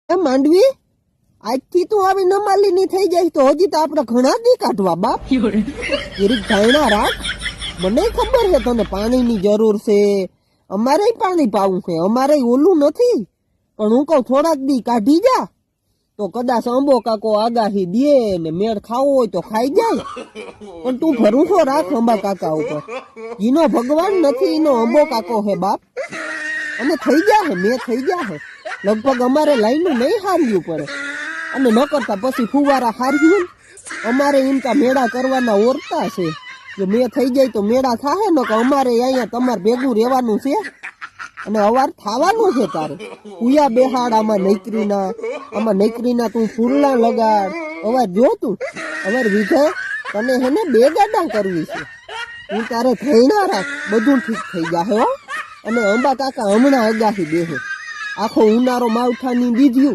એ માંડવી આજથી તું આવી નમાલી ની થઈ જાય તો હજી તો આપણે ઘણા દી કાઢવા બાપ એરી ધાયણા રાખ મને ખબર છે તને પાણીની જરૂર છે અમારે પાણી પાવું છે અમારે ઓલું નથી પણ હું કહું થોડાક દી કાઢી જા તો કદાચ અંબો કાકો આગાહી દે ને મેળ ખાવો હોય તો ખાઈ જાય પણ તું ભરોસો રાખ અંબા કાકા ઉપર એનો ભગવાન નથી એનો અંબો કાકો હે બાપ અને થઈ જાય મેં થઈ જાય લગભગ અમારે લાઈનું નહીં હાર્યું પડે અને ન કરતા પછી ફુવારા હાર્યું અમારે એમ કા મેળા કરવાના ઓરતા છે જો મેં થઈ જાય તો મેળા થાય ને કે અમારે અહીંયા તમારે ભેગું રહેવાનું છે અને અવાર થવાનું છે તારે કુયા બેહાડ આમાં નૈકરીના તું ફૂલના લગાડ અવાર જો તું અવાર વિધે તને હેને 2 ગાડા કરવી છે તું તારે થઈના રાખ બધું ઠીક થઈ જાય હો અને અંબા કાકા હમણાં આગાહી દેહે આખો ઉનાળો માવઠાની દીધ્યું